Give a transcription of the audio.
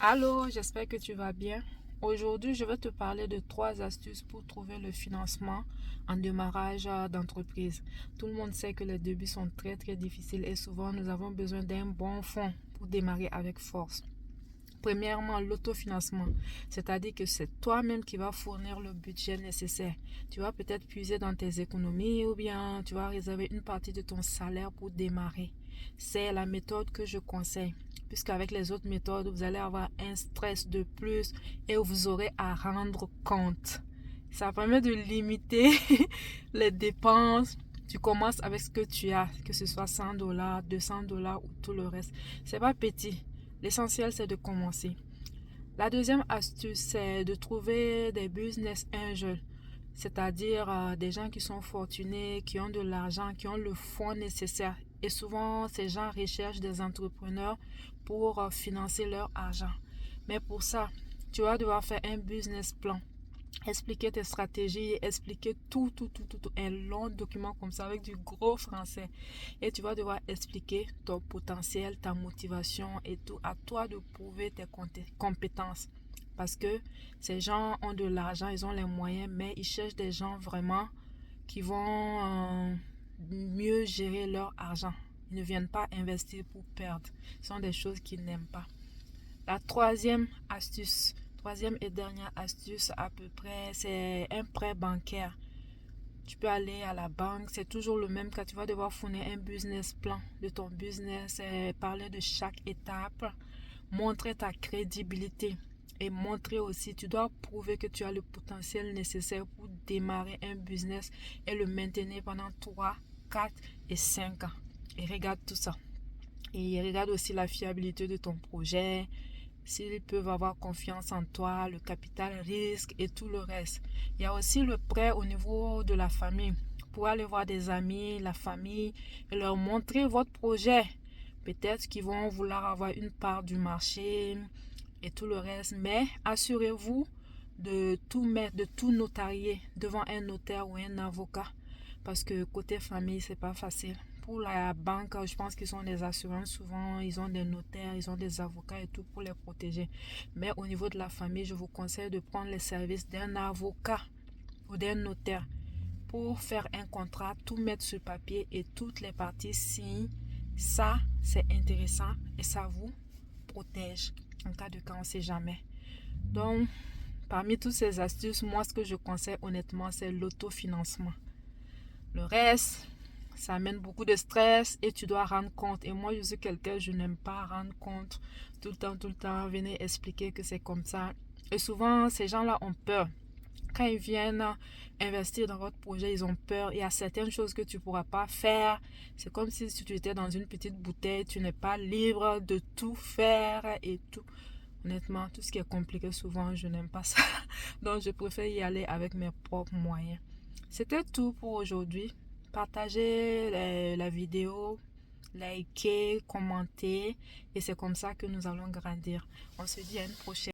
Allô, j'espère que tu vas bien. Aujourd'hui, je vais te parler de 3 astuces pour trouver le financement en démarrage d'entreprise. Tout le monde sait que les débuts sont très difficiles et souvent nous avons besoin d'un bon fonds pour démarrer avec force. Premièrement, l'autofinancement, c'est-à-dire que c'est toi-même qui vas fournir le budget nécessaire. Tu vas peut-être puiser dans tes économies ou bien tu vas réserver une partie de ton salaire pour démarrer. C'est la méthode que je conseille, puisqu'avec les autres méthodes, vous allez avoir un stress de plus et vous aurez à rendre compte. Ça permet de limiter les dépenses. Tu commences avec ce que tu as, que ce soit $100, $200 ou tout le reste. C'est pas petit. L'essentiel, c'est de commencer. La deuxième astuce, c'est de trouver des business angels, c'est-à-dire des gens qui sont fortunés, qui ont de l'argent, qui ont le fonds nécessaire. Et souvent, ces gens recherchent des entrepreneurs pour financer leur argent. Mais pour ça, tu vas devoir faire un business plan. Expliquer tes stratégies, expliquer tout, un long document comme ça avec du gros français. Et tu vas devoir expliquer ton potentiel, ta motivation et tout. À toi de prouver tes compétences. Parce que ces gens ont de l'argent, ils ont les moyens, mais ils cherchent des gens vraiment qui vont mieux gérer leur argent. Ils ne viennent pas investir pour perdre. Ce sont des choses qu'ils n'aiment pas. La troisième et dernière astuce à peu près, c'est un prêt bancaire. Tu peux aller à la banque, c'est toujours le même cas. Tu vas devoir fournir un business plan de ton business, parler de chaque étape, montrer ta crédibilité et montrer aussi, tu dois prouver que tu as le potentiel nécessaire pour démarrer un business et le maintenir pendant 3, 4 et 5 ans. Et regarde tout ça. Et regarde aussi la fiabilité de ton projet, s'ils peuvent avoir confiance en toi, le capital risque et tout le reste. Il y a aussi le prêt au niveau de la famille. Pour aller voir des amis, la famille et leur montrer votre projet. Peut-être qu'ils vont vouloir avoir une part du marché et tout le reste. Mais assurez-vous de tout mettre, de tout notarier devant un notaire ou un avocat. Parce que côté famille, c'est pas facile. Pour la banque, je pense qu'ils ont des assurances. Souvent, ils ont des notaires, ils ont des avocats et tout pour les protéger. Mais au niveau de la famille, je vous conseille de prendre les services d'un avocat ou d'un notaire pour faire un contrat, tout mettre sur papier et toutes les parties signent. Ça, c'est intéressant et ça vous protège en cas de cas, on ne sait jamais. Donc, parmi toutes ces astuces, moi, ce que je conseille honnêtement, c'est l'autofinancement. Le reste, ça amène beaucoup de stress et tu dois rendre compte. Et moi, je suis quelqu'un, je n'aime pas rendre compte tout le temps, venir expliquer que c'est comme ça. Et souvent, ces gens-là ont peur. Quand ils viennent investir dans votre projet, ils ont peur. Il y a certaines choses que tu ne pourras pas faire. C'est comme si tu étais dans une petite bouteille, tu n'es pas libre de tout faire et tout. Honnêtement, tout ce qui est compliqué, souvent, je n'aime pas ça. Donc, je préfère y aller avec mes propres moyens. C'était tout pour aujourd'hui. Partagez la vidéo, likez, commentez. Et c'est comme ça que nous allons grandir. On se dit à une prochaine.